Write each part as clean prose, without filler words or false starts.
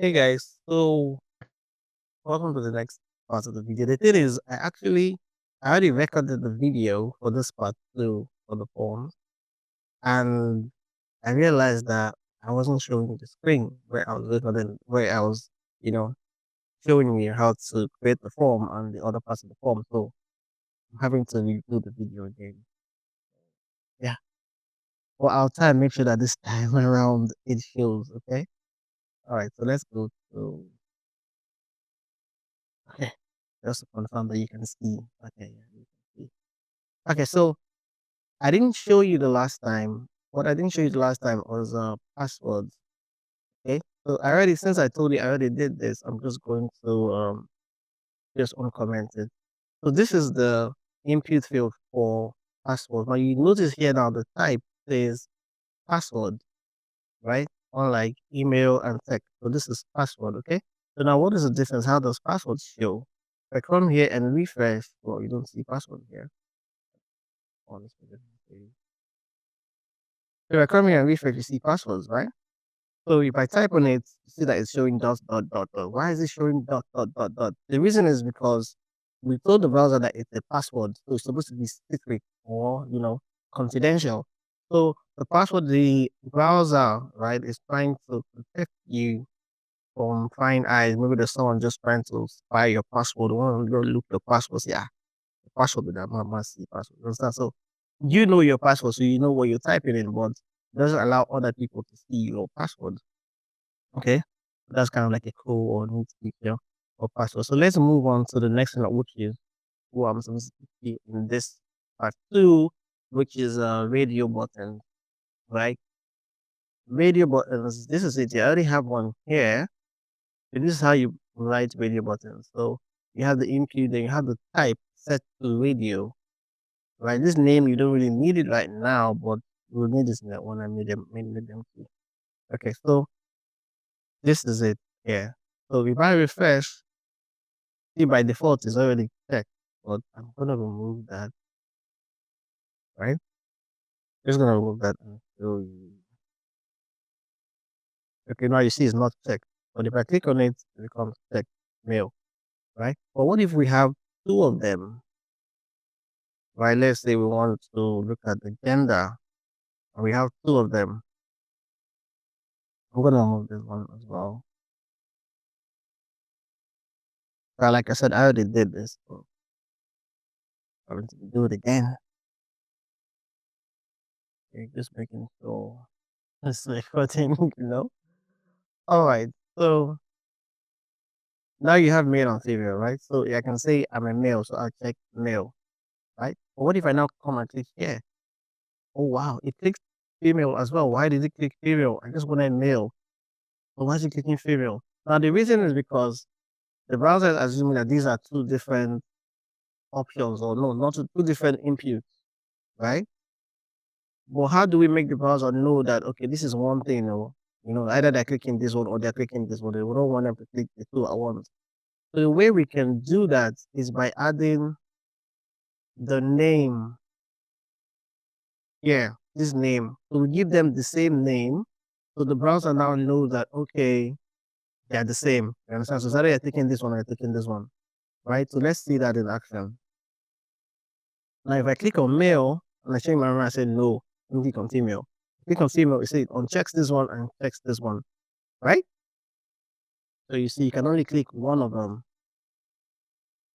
Hey guys, so welcome to the next part of the video. The thing is, I already recorded the video for this part two for the form, and I realized that I wasn't showing the screen where I was recording, where I was, you know, showing you how to create the form and the other parts of the form. So I'm having to redo the video again. Yeah, well, I'll try and make sure that this time around it shows. Okay. All right. So let's go to. Okay. Just to confirm that you can see. Okay. Yeah, you can see. Okay, so I didn't show you the last time. What I didn't show you the last time was passwords. Okay. So I already since I told you I already did this, I'm just going to just uncomment it. So this is the input field for password. Now you notice here now the type says password, right? Unlike email and text. So this is password, okay? So now what is the difference? How does password show? If I come here and refresh, well, you don't see password here. Honestly, if I come here and refresh, you see passwords, right? So if I type on it, you see that it's showing dot dot dot dot. Why is it showing dot dot dot dot? The reason is because we told the browser that it's a password, so it's supposed to be secret or confidential. So the password, the browser, right, is trying to protect you from prying eyes. Maybe there's someone just trying to spy your password. Want to go look the passwords? Yeah, the password with that must see password. You understand? So you know your password, so you know what you're typing in, but it doesn't allow other people to see your password. Okay. That's kind of like a cool or neat feature or password. So let's move on to the next one, which is who I'm supposed to be in this part two, which is radio buttons, right? Radio buttons. This is it. I already have one here. So this is how you write radio buttons. So you have the input, then you have the type set to radio, right? This name you don't really need it right now, but we'll need this in that one. I made them too. Okay, so this is it here. So if I refresh, see, by default, it's already checked, but I'm gonna remove that, right? Just gonna remove that and show you. Okay, now you see it's not checked. But if I click on it, it becomes checked mail, right? But what if we have two of them, right? Let's say we want to look at the gender, and we have two of them. I'm gonna remove this one as well. But like I said, I already did this, so I'm going to do it again. Okay, just making sure it's recording, All right, so now you have male and female, right? So I can say I'm a male, so I'll check male, right? But what if I now come and click here? Oh wow, it clicks female as well. Why did it click female? I just wanted male. But why is it clicking female? Now the reason is because the browser is assuming that these are two different options, or no, not two different inputs, right? But how do we make the browser know that okay, this is one thing, or either they're clicking this one or they're clicking this one. We don't want them to click the two at once. So the way we can do that is by adding the name. Yeah, this name. So we give them the same name. So the browser now knows that okay, they're the same. You understand? So either you're taking this one or you're taking this one. Right? So let's see that in action. Now if I click on male and I change my mind, I say no, let me click on female. Click on female, it says unchecks this one and checks this one. Right? So you see you can only click one of them.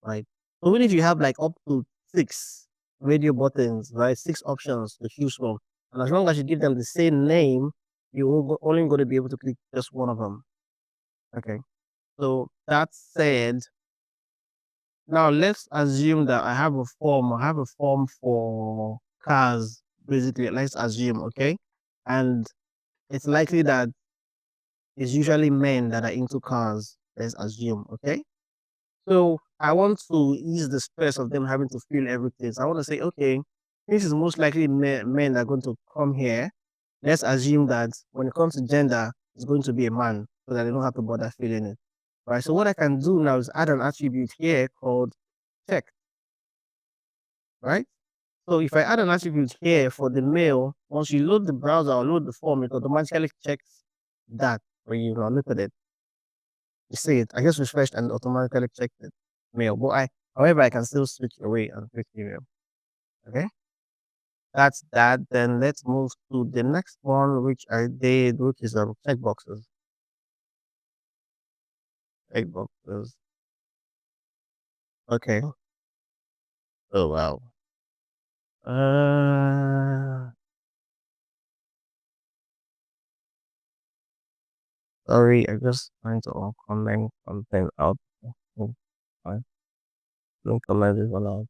Right? So even if you have like up to 6 radio buttons, right? 6 options to choose from. And as long as you give them the same name, you're only going to be able to click just one of them. Okay. So that said, now let's assume that I have a form. I have a form for cars, basically. Let's assume, okay? And it's likely that it's usually men that are into cars. Let's assume, okay? So I want to ease the stress of them having to fill everything. So I want to say, okay, this is most likely men that are going to come here. Let's assume that when it comes to gender, it's going to be a man so that they don't have to bother filling it. Right. So what I can do now is add an attribute here called check. Right. So if I add an attribute here for the male, once you load the browser or load the form, it automatically checks that when you look at it. You see it. I just refreshed and automatically checked it mail. However, I can still switch away and click email. Okay, that's that. Then let's move to the next one, which I did, which is checkboxes. Checkboxes. Okay. Oh wow. Uh, Sorry, I just trying to comment something out. Oh, I don't comment this one out.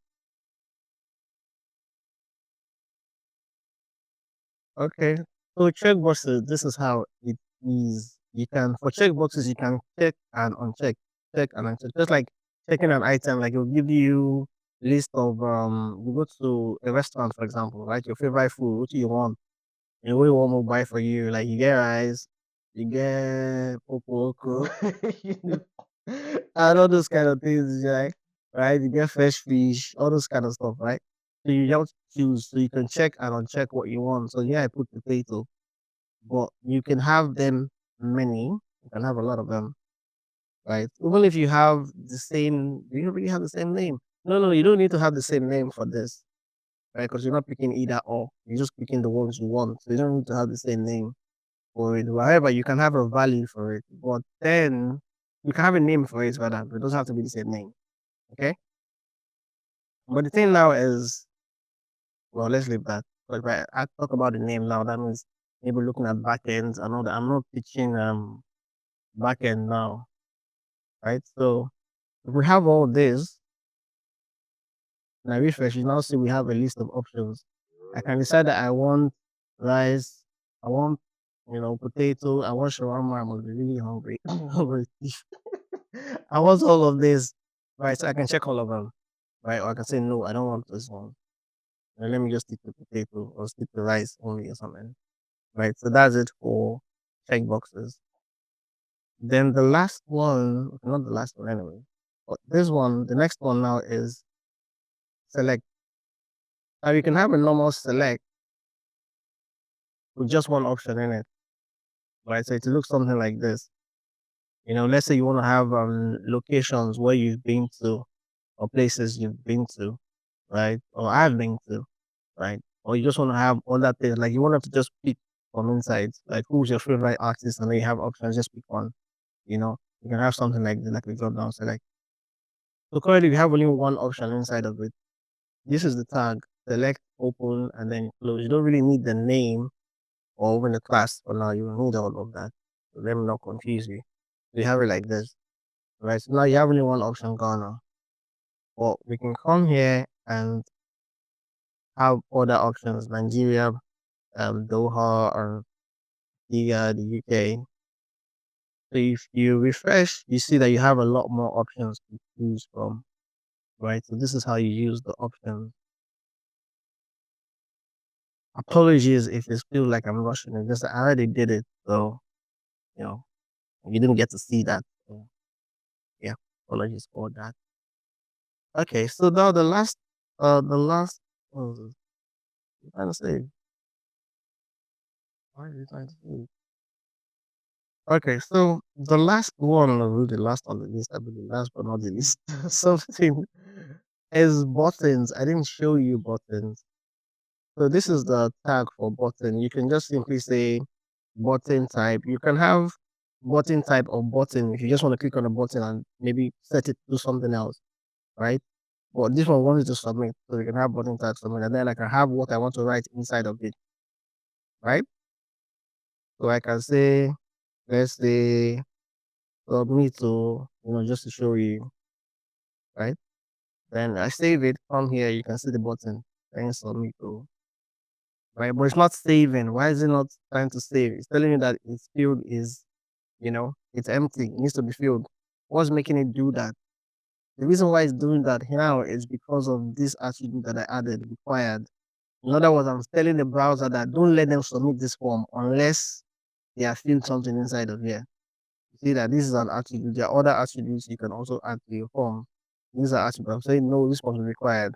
Okay. So checkboxes, this is how it is. You can for checkboxes you can check and uncheck, check and uncheck. Just like checking an item, like it'll give you list of you go to a restaurant, for example, right? Your favorite food, what do you want? And what you want to buy for you? Like you get rice, you get popo, you know, and all those kind of things, right? You get fresh fish, all those kind of stuff, right? So you just choose, so you can check and uncheck what you want. So yeah, I put potato, but you can have them many. You can have a lot of them, right? Even if you have the same, do you really have the same name? No, no, you don't need to have the same name for this, right? Because you're not picking either or. You're just picking the ones you want. So you don't need to have the same name for it. However, you can have a value for it, but then you can have a name for it, rather, but it doesn't have to be the same name. Okay. But the thing now is, well, let's leave that. But if I talk about the name now, that means maybe looking at backends and all that. I'm not teaching backend now, right? So if we have all this, and I refresh, you now see we have a list of options. I can decide that I want rice, I want potato, I want shawarma, I'm really hungry. Hungry. I want all of this. Right, so I can check all of them. Right, or I can say no, I don't want this one. Let me just stick to potato or stick to rice only or something. Right, so that's it for checkboxes. Then the last one, not the last one anyway, but this one, the next one now is select. Now you can have a normal select with just one option in it. Right, so it looks something like this. Let's say you want to have locations where you've been to or places you've been to, right? Or I've been to, right? Or you just want to have other things, like you want to just pick from inside, like who's your favorite artist, and then you have options, just pick one. You can have something like this, like a drop down select. So currently, we have only one option inside of it. This is the tag, select, open, and then close. You don't really need the name or even the class for now. You don't need all of that. So let me not confuse you. We have it like this, right? So now you have only one option gone now. Well, we can come here and have other options, Nigeria, Doha, or the UK. So if you refresh, you see that you have a lot more options to choose from, right? So this is how you use the options. Apologies if it feels like I'm rushing it. Just I already did it, so you know you didn't get to see that. So, yeah, apologies for that. Okay, so now the last, what was it? I'm trying to say, why are you trying to say? Okay, so the last one, or really the last on the list, I believe, last but not the least, something is buttons. I didn't show you buttons. So this is the tag for button. You can just simply say button type. You can have button type or button if you just want to click on a button and maybe set it to something else, right? But this one wants to submit, so you can have button type submit, and then I can have what I want to write inside of it, right? So I can say, let's say submit to, just to show you, right? Then I save it. From here, you can see the button. Then submit to, right? But it's not saving. Why is it not trying to save? It's telling you that its field is, it's empty. It needs to be filled. What's making it do that? The reason why it's doing that now is because of this attribute that I added, required. In other words, I'm telling the browser that don't let them submit this form unless they have filled something inside of here. You see that this is an attribute. There are other attributes you can also add to your form. These are attributes. I'm saying no, this was required.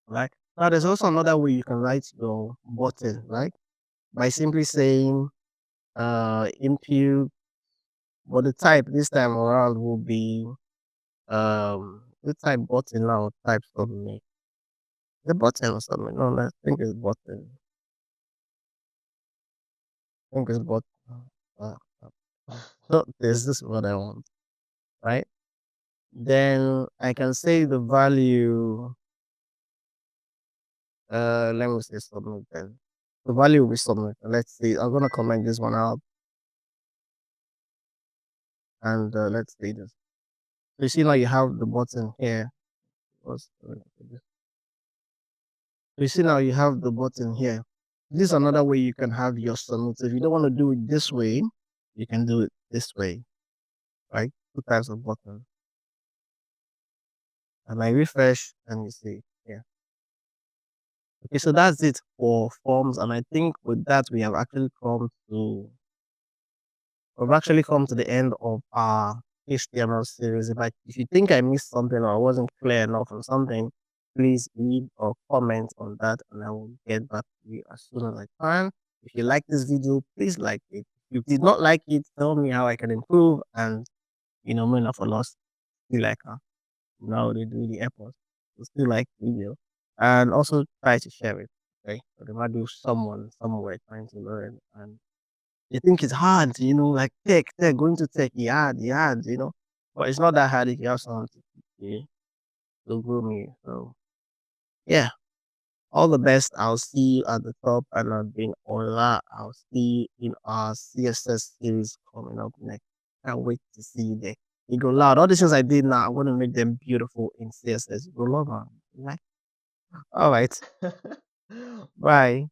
Right? Now there's also another way you can write your button, right? By simply saying input but the type this time around will be the type button now, type submit. The button or submit. No, I think it's button. I think it's button. Uh, so this is what I want, right? Then I can say the value. Let me say submit then. The value will be submit. Let's see. I'm gonna comment this one out, and let's see this. So you see now you have the button here. So you see now you have the button here. This is another way you can have your submit. So if you don't want to do it this way, you can do it this way, right? Two types of button. And I refresh and you see here. Okay, so that's it for forms. And I think with that we've actually come to the end of our HTML series. If you think I missed something or I wasn't clear enough on something, please leave or comment on that and I will get back to you as soon as I can. If you like this video, please like it. If you did not like it, tell me how I can improve and me not for lost. Still like now they do the airport. So still like the video. And also try to share it. Okay. So there might be someone somewhere trying to learn and you think it's hard, like tech, going to tech, hard. But it's not that hard if you have someone to groom you. So yeah, all the best. I'll see you at the top, and I've been Ola. I'll see you in our CSS series coming up next. Can't wait to see you there. You go loud. All the things I did now, I'm gonna make them beautiful in CSS. You go love them. Like, all right. Bye.